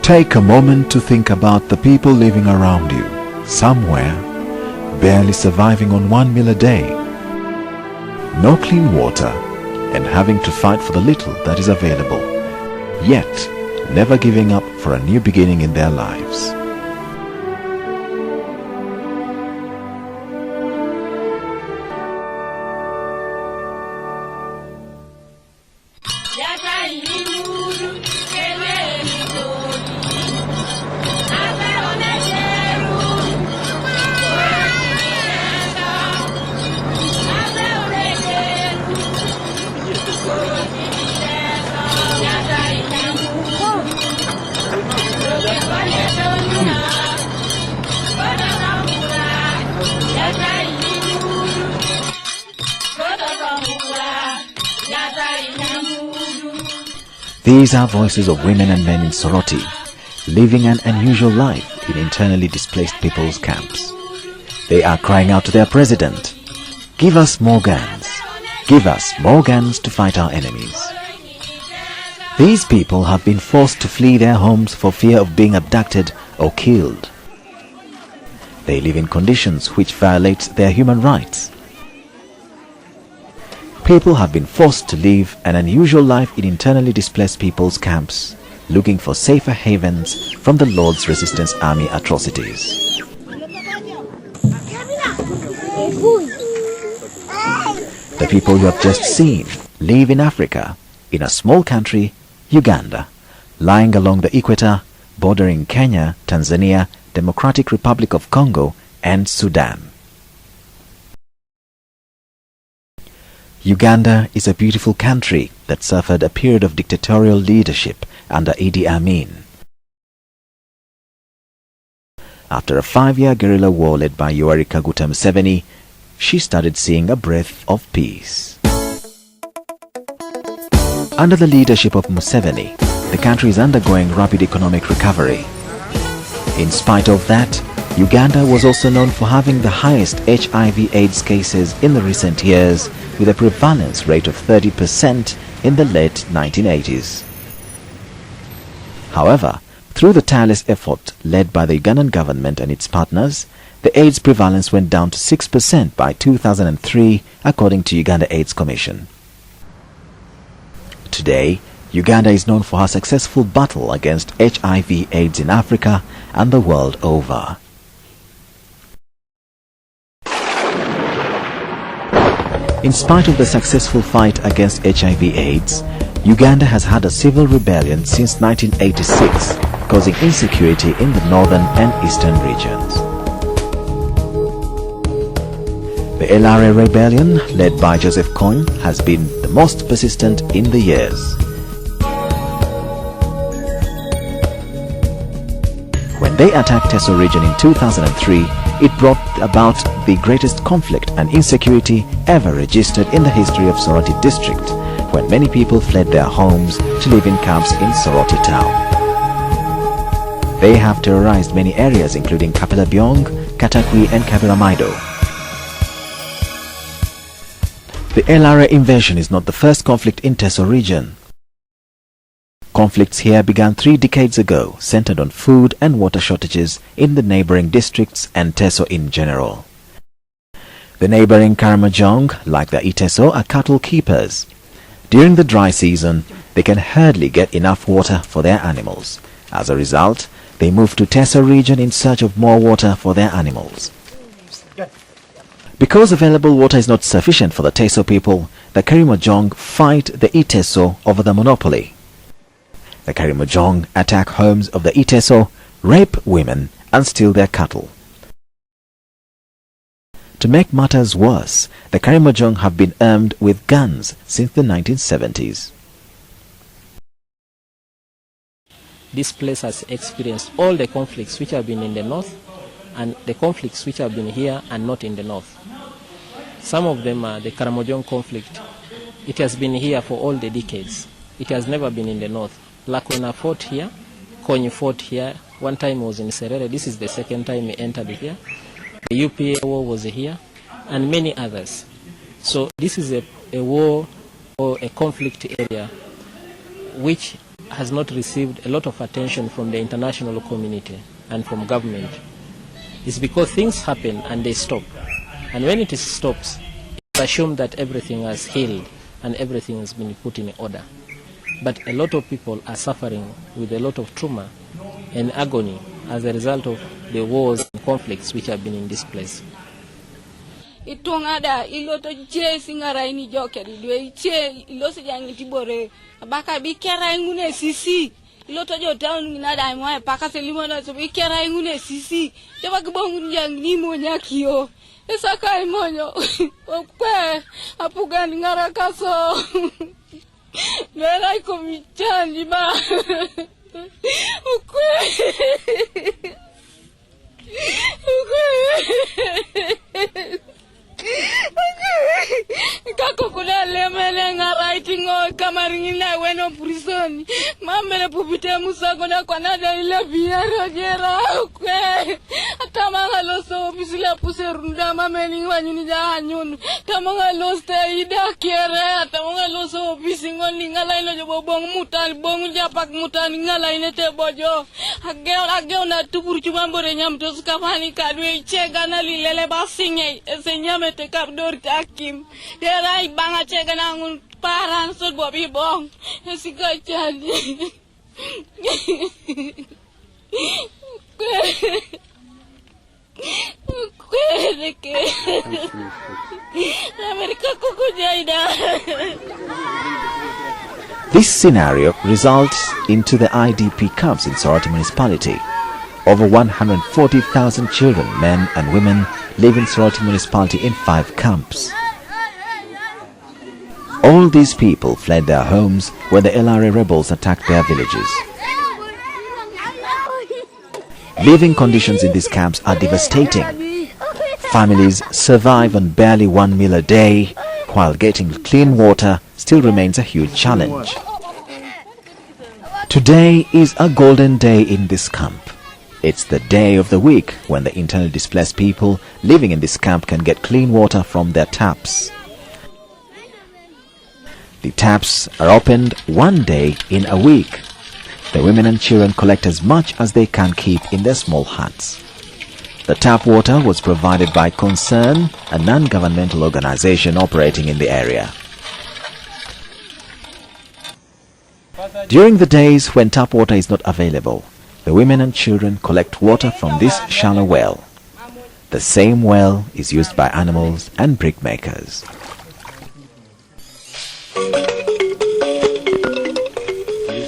Take a moment to think about the people living around you, somewhere, barely surviving on 1 meal a day, no clean water, and having to fight for the little that is available, yet never giving up for a new beginning in their lives. These are voices of women and men in Soroti, living an unusual life in internally displaced people's camps. They are crying out to their president, "Give us more guns. Give us more guns to fight our enemies." These people have been forced to flee their homes for fear of being abducted or killed. They live in conditions which violate their human rights. People have been forced to live an unusual life in internally displaced people's camps, looking for safer havens from the Lord's Resistance Army atrocities. The people you have just seen live in Africa, in a small country, Uganda, lying along the equator, bordering Kenya, Tanzania, Democratic Republic of Congo, and Sudan. Uganda is a beautiful country that suffered a period of dictatorial leadership under Idi Amin. After a 5-year guerrilla war led by Yoweri Kaguta Museveni, she started seeing a breath of peace. Under the leadership of Museveni, the country is undergoing rapid economic recovery. In spite of that, Uganda was also known for having the highest HIV/AIDS cases in the recent years, with a prevalence rate of 30% in the late 1980s. However, through the tireless effort led by the Ugandan government and its partners, the AIDS prevalence went down to 6% by 2003, according to Uganda AIDS Commission. Today, Uganda is known for her successful battle against HIV/AIDS in Africa and the world over. In spite of the successful fight against HIV/AIDS, Uganda has had a civil rebellion since 1986, causing insecurity in the northern and eastern regions. The LRA rebellion, led by Joseph Kony, has been the most persistent in the years. When they attacked Teso region in 2003, it brought about the greatest conflict and insecurity ever registered in the history of Soroti district, when many people fled their homes to live in camps in Soroti town. They have terrorized many areas including Kapelabyong, Katakwi and Kabiramaido. The LRA invasion is not the first conflict in Teso region. Conflicts here began 3 decades ago, centered on food and water shortages in the neighboring districts and Teso in general. The neighboring Karamojong, like the Iteso, are cattle keepers. During the dry season, they can hardly get enough water for their animals. As a result, they move to Teso region in search of more water for their animals. Because available water is not sufficient for the Teso people, the Karimojong fight the Iteso over the monopoly. The Karimojong attack homes of the Iteso, rape women and steal their cattle. To make matters worse, the Karimojong have been armed with guns since the 1970s. This place has experienced all the conflicts which have been in the north and the conflicts which have been here and not in the north. Some of them are the Karamojong conflict. It has been here for all the decades. It has never been in the north. Lakwena fought here, Kony fought here, one time was in Serere, this is the second time he entered here. The UPA war was here, and many others. So this is a war or a conflict area which has not received a lot of attention from the international community and from government is because things happen and they stop. And when it stops, it's assumed that everything has healed and everything has been put in order. But a lot of people are suffering with a lot of trauma and agony as a result of the wars and conflicts which have been in this place. Itongada iloto je singara ini jokeri dwe che iloso jangi tibore baka bikera ngune sisi iloto jo town nginada mo paka selimono so bikera ngune sisi te bakbongu jangi ni mo nyakio esaka imonyo okwe apugani ngara kaso Mera komichani ba okwe Kako kula lemele nga writing o kamaringina weno prison mamele pupite musago na kwanada ile biara gera kwe atamanga loso bisila puserunda mameni wanyuni ja hanyun tamanga loste ida kere atamanga loso bisingo ningala ino jo bong mutal bong japak mutal ningala ine te bojo ageo na tubur chumambore nyamto skafani kadwe chega na lilele basinge esenyame te kapdor takim derai banga chega na ngun paran sol bobi bong esika chani This scenario results into the IDP camps in Soroti municipality. Over 140,000 children, men and women live in Soroti municipality in 5 camps. All these people fled their homes when the LRA rebels attacked their villages. Living conditions in these camps are devastating. Families survive on barely 1 meal a day, while getting clean water still remains a huge challenge. Today is a golden day in this camp. It's the day of the week when the internally displaced people living in this camp can get clean water from their taps. The taps are opened one day in a week. The women and children collect as much as they can keep in their small huts. The tap water was provided by Concern, a non-governmental organization operating in the area. During the days when tap water is not available, the women and children collect water from this shallow well. The same well is used by animals and brick makers.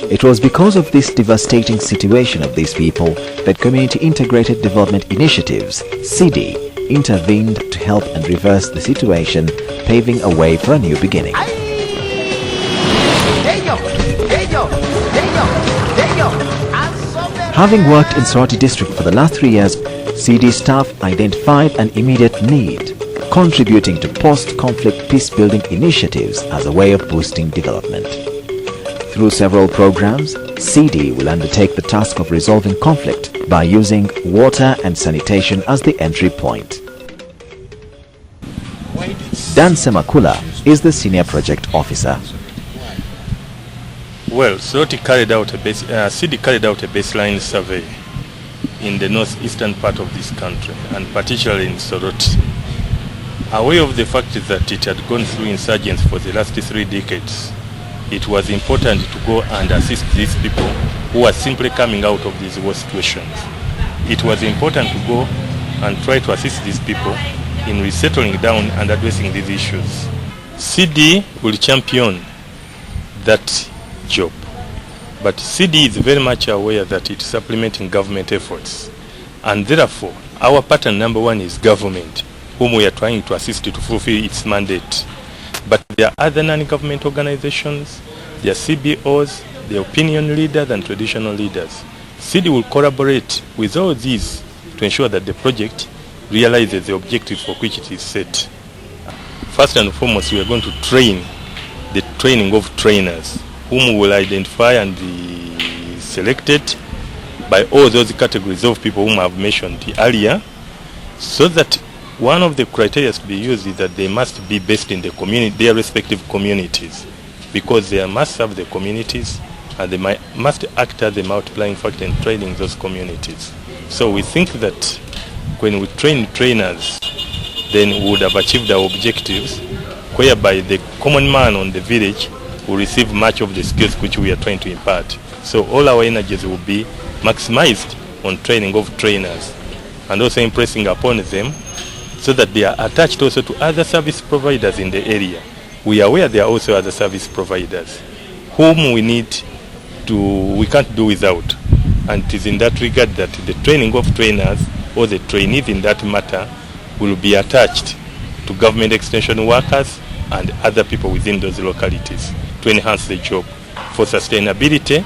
It was because of this devastating situation of these people that Community Integrated Development Initiatives, CIDI, intervened to help and reverse the situation, paving a way for a new beginning. Having worked in Soroti district for the last 3 years, CIDI staff identified an immediate need, contributing to post-conflict peace-building initiatives as a way of boosting development. Through several programs, CIDI will undertake the task of resolving conflict by using water and sanitation as the entry point. Dan Semakula is the senior project officer. Well, CIDI carried out a baseline survey in the northeastern part of this country, and particularly in Soroti. Aware of the fact that it had gone through insurgents for the last 3 decades, it was important to go and assist these people who are simply coming out of these war situations. It was important to go and try to assist these people in resettling down and addressing these issues. CIDI will champion that job, but CIDI is very much aware that it's supplementing government efforts, and therefore our partner number 1 is government, whom we are trying to assist to fulfill its mandate. But there are other non-government organizations, there are CBOs, the opinion leaders and traditional leaders. CIDI will collaborate with all these to ensure that the project realizes the objectives for which it is set. First and foremost, we are going to train the training of trainers, whom we will identify and be selected by all those categories of people whom I have mentioned earlier, so that one of the criteria to be used is that they must be based in the community, their respective communities, because they must serve the communities and they must act as a multiplying factor in training those communities. So we think that when we train trainers, then we would have achieved our objectives, whereby the common man on the village will receive much of the skills which we are trying to impart. So all our energies will be maximized on training of trainers and also impressing upon them so that they are attached also to other service providers in the area. We are aware there are also other service providers whom we can't do without. And it is in that regard that the training of trainers or the trainees in that matter will be attached to government extension workers and other people within those localities to enhance the job for sustainability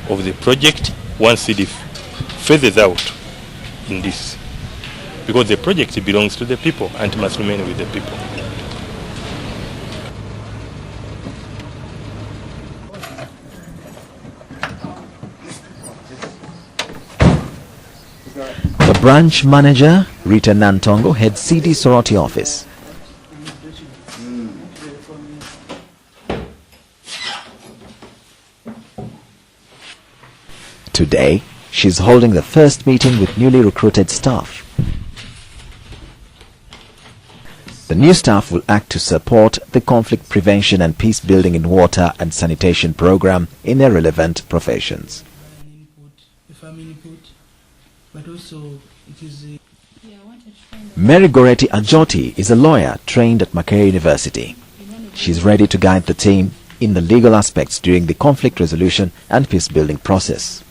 of the project once it phases out in this. Because the project belongs to the people and must remain with the people. The branch manager, Rita Nantongo, heads CIDI Soroti office. Today, she's holding the first meeting with newly recruited staff. The new staff will act to support the conflict prevention and peace building in water and sanitation program in their relevant professions. But also it is Mary Goretti Ajoti is a lawyer trained at Makerere University. She is ready to guide the team in the legal aspects during the conflict resolution and peace building process.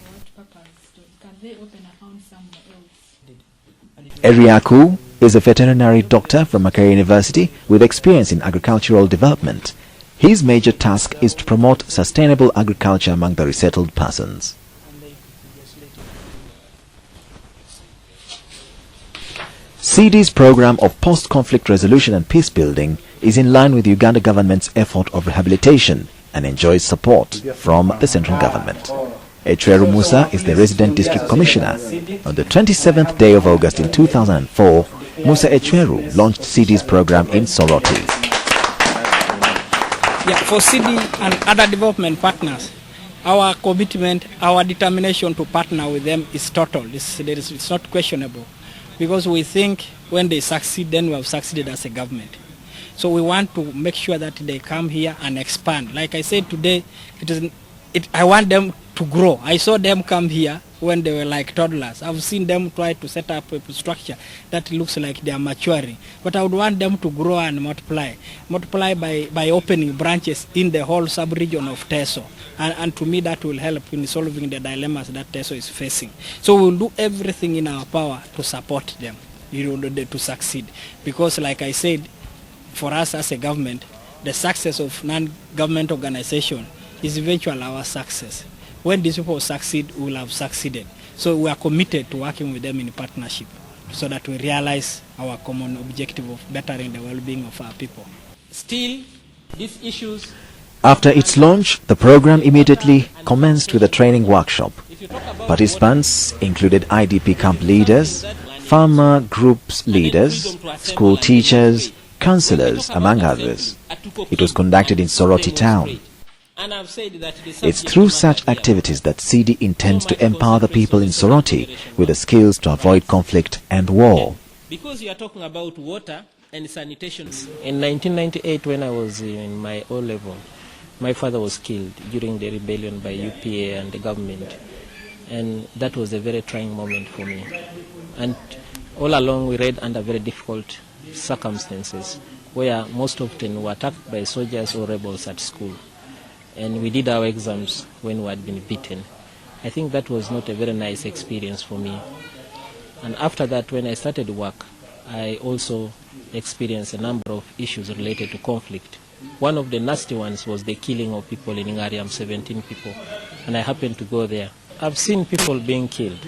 Eriaku is a veterinary doctor from Makerere University with experience in agricultural development. His major task is to promote sustainable agriculture among the resettled persons. CIDI's program of post-conflict resolution and peace building is in line with the Uganda government's effort of rehabilitation and enjoys support from the central government. Echweru Musa is the resident district commissioner. On the 27th day of August in 2004, Musa Echweru launched CIDI's program in Soroti. Yeah, for CIDI and other development partners, our commitment, our determination to partner with them is total. It's not questionable. Because we think when they succeed, then we have succeeded as a government. So we want to make sure that they come here and expand. Like I said today, I want them to grow. I saw them come here when they were like toddlers. I've seen them try to set up a structure that looks like they are maturing. But I would want them to grow and multiply. Multiply by opening branches in the whole sub-region of Teso. And to me that will help in solving the dilemmas that Teso is facing. So we will do everything in our power to support them, to succeed. Because like I said, for us as a government, the success of non-government organization is eventually our success. When these people succeed, we will have succeeded. So we are committed to working with them in partnership so that we realize our common objective of bettering the well-being of our people. Still, these issues... After its launch, the program immediately commenced with a training workshop. Participants included IDP camp leaders, farmer groups leaders, school teachers, councillors, among others. It was conducted in Soroti town. It's through such activities that CIDI intends to empower the people in Soroti with the skills to avoid conflict and war. Because you are talking about water and sanitation. In 1998, when I was in my O-level, my father was killed during the rebellion by UPA and the government. And that was a very trying moment for me. And all along we read under very difficult circumstances, where most often we were attacked by soldiers or rebels at school. And we did our exams when we had been beaten. I think that was not a very nice experience for me. And after that, when I started work, I also experienced a number of issues related to conflict. One of the nasty ones was the killing of people in Ingariam, 17 people, and I happened to go there. I've seen people being killed.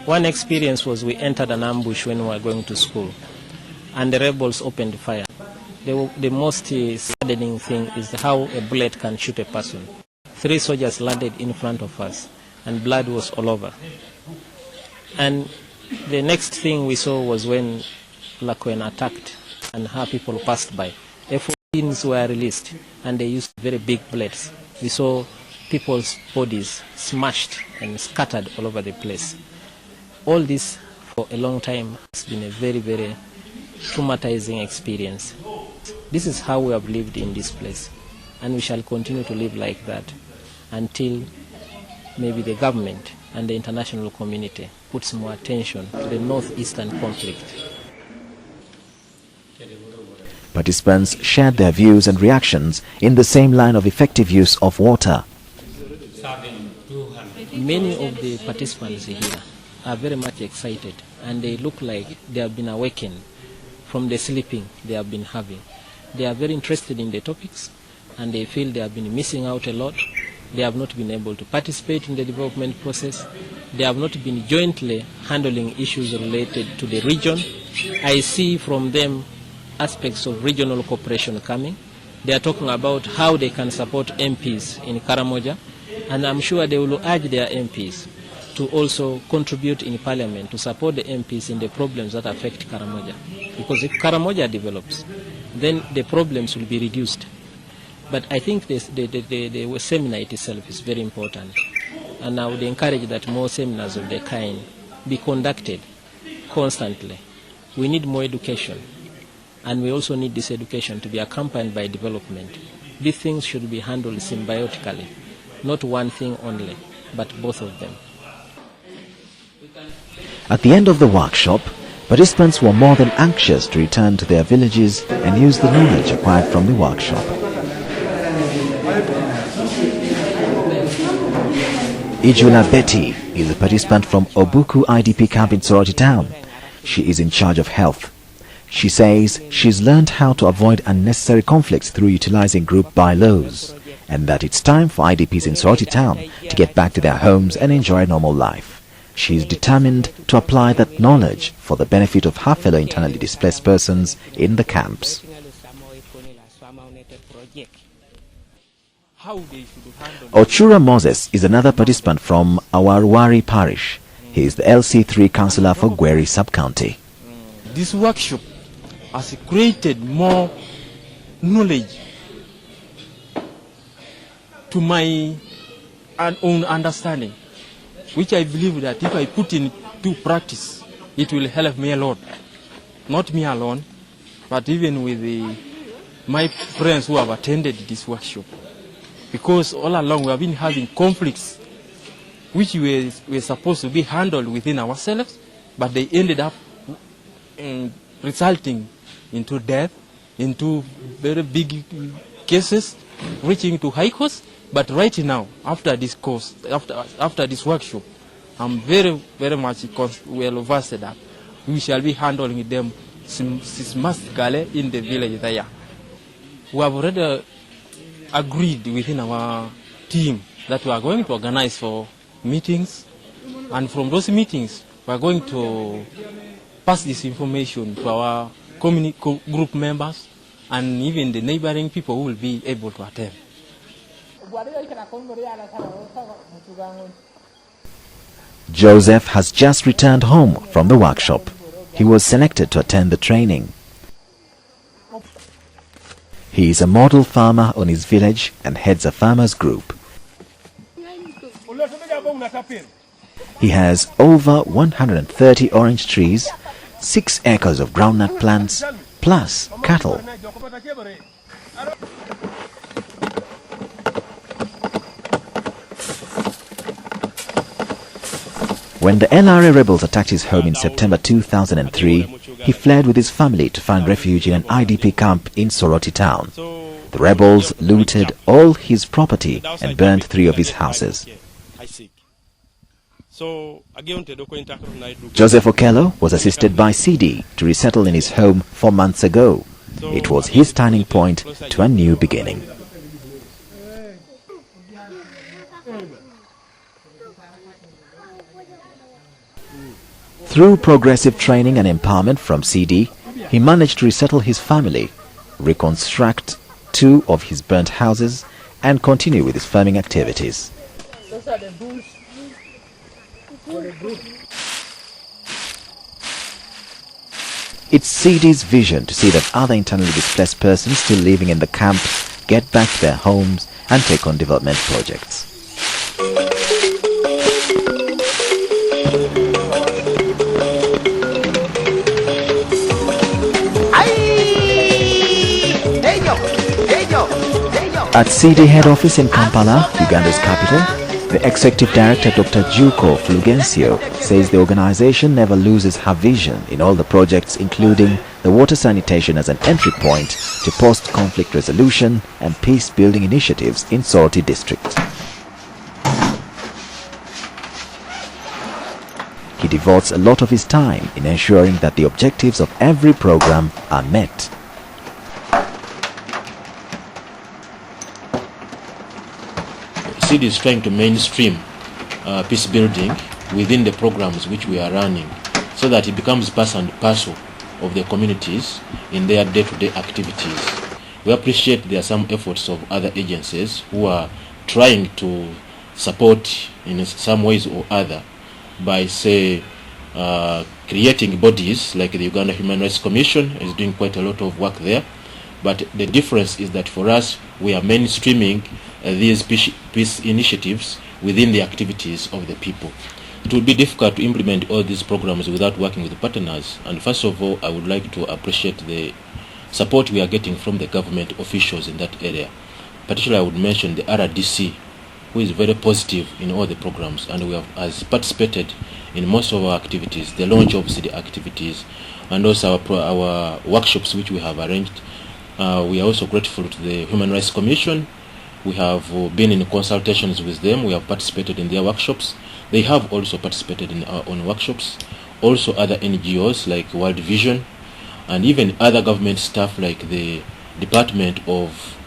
One experience was we entered an ambush when we were going to school, and the rebels opened fire. The most saddening thing is how a bullet can shoot a person. 3 soldiers landed in front of us, and blood was all over. And the next thing we saw was when Lakwen attacked, and how people passed by. F-14s were released, and they used very big bullets. We saw people's bodies smashed and scattered all over the place. All this for a long time has been a very, very traumatizing experience. This is how we have lived in this place, and we shall continue to live like that until maybe the government and the international community puts more attention to the northeastern conflict. Participants shared their views and reactions in the same line of effective use of water. Many of the participants here are very much excited, and they look like they have been awakened from the sleeping they have been having. They are very interested in the topics, and they feel they have been missing out a lot. They have not been able to participate in the development process. They have not been jointly handling issues related to the region. I see from them aspects of regional cooperation coming. They are talking about how they can support MPs in Karamoja, and I'm sure they will urge their MPs to also contribute in Parliament to support the MPs in the problems that affect Karamoja. Because if Karamoja develops, then the problems will be reduced. But I think the seminar itself is very important, and I would encourage that more seminars of the kind be conducted constantly. We need more education, and we also need this education to be accompanied by development. These things should be handled symbiotically, not one thing only, but both of them. At the end of the workshop, participants were more than anxious to return to their villages and use the knowledge acquired from the workshop. Ijula Betty is a participant from Obuku IDP camp in Soroti town. She is in charge of health. She says she's learned how to avoid unnecessary conflicts through utilizing group bylaws, and that it's time for IDPs in Soroti town to get back to their homes and enjoy normal life. She is determined to apply that knowledge for the benefit of her fellow internally displaced persons in the camps. Ochura Moses is another participant from Awarwari parish. He is the LC3 councillor for Gweri sub-county. This workshop has created more knowledge to my own understanding, which I believe that if I put into practice, it will help me a lot. Not me alone, but even with my friends who have attended this workshop. Because all along we have been having conflicts which were supposed to be handled within ourselves, but they ended up resulting into death, into very big cases, reaching to high costs. But right now, after this course, after this workshop, I'm very, very much well versed that we shall be handling them systematically in the village there. We have already agreed within our team that we are going to organize for meetings, and from those meetings we are going to pass this information to our community group members and even the neighboring people who will be able to attend. Joseph has just returned home from the workshop. He was selected to attend the training. He is a model farmer on his village and heads a farmers group. He has over 130 orange trees, 6 acres of groundnut plants, plus cattle. When the LRA rebels attacked his home in September 2003, he fled with his family to find refuge in an IDP camp in Soroti town. The rebels looted all his property and burned 3 of his houses. Joseph Okello was assisted by CIDI to resettle in his home 4 months ago. It was his turning point to a new beginning. Through progressive training and empowerment from CIDI, he managed to resettle his family, reconstruct 2 of his burnt houses, and continue with his farming activities. It's CIDI's vision to see that other internally displaced persons still living in the camp get back to their homes and take on development projects. At CIDI head office in Kampala, Uganda's capital, the executive director Dr. Juko Fulgencio says the organization never loses her vision in all the projects, including the water sanitation as an entry point to post-conflict resolution and peace-building initiatives in Soroti district. He devotes a lot of his time in ensuring that the objectives of every program are met. CIDI is trying to mainstream peace building within the programs which we are running, so that it becomes part and parcel of the communities in their day-to-day activities. We appreciate there are some efforts of other agencies who are trying to support in some ways or other by, say, creating bodies like the Uganda Human Rights Commission is doing quite a lot of work there. But the difference is that for us, we are mainstreaming these peace initiatives within the activities of the people. It will be difficult to implement all these programs without working with the partners. And first of all, I would like to appreciate the support we are getting from the government officials in that area. Particularly, I would mention the RDC, who is very positive in all the programs, and we have participated in most of our activities, the launch of CIDI activities, and also our workshops which we have arranged. We are also grateful to the Human Rights Commission. We have been in consultations with them. We have participated in their workshops. They have also participated in our own workshops. Also other NGOs like World Vision, and even other government staff like the Department of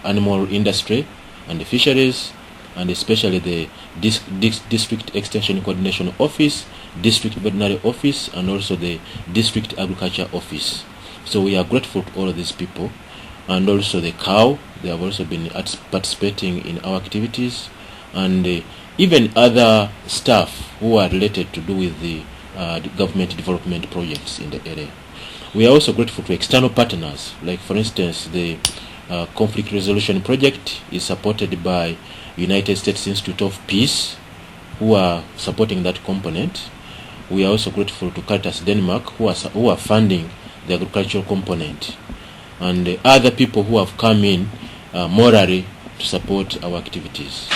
Animal Industry and the Fisheries, and especially the District Extension Coordination Office, District Veterinary Office, and also the District Agriculture Office. So we are grateful to all of these people, and also the COW. They have also been participating in our activities, and even other staff who are related to do with the government development projects in the area. We are also grateful to external partners, like for instance the conflict resolution project is supported by United States Institute of Peace, who are supporting that component. We are also grateful to Caritas Denmark, who are funding the agricultural component, and other people who have come in morally to support our activities.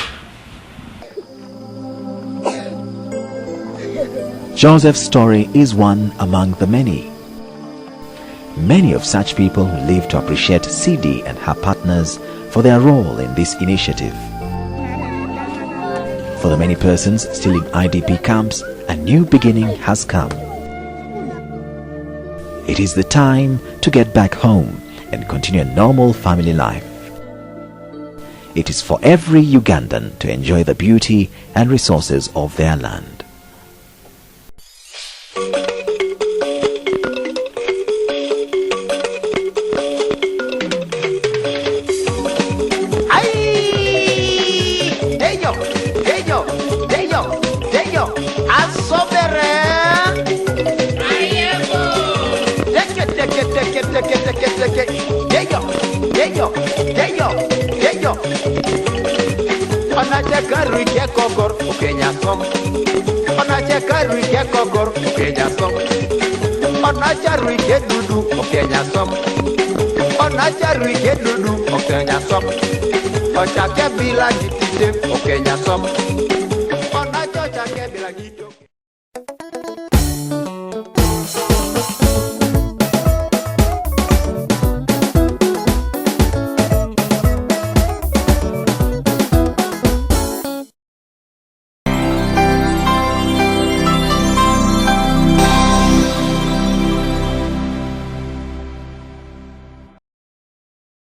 Joseph's story is one among the many. Many of such people live to appreciate CIDI and her partners for their role in this initiative. For the many persons still in IDP camps, a new beginning has come. It is the time to get back home and continue a normal family life. It is for every Ugandan to enjoy the beauty and resources of their land. Ochake bila jitite, okenya som.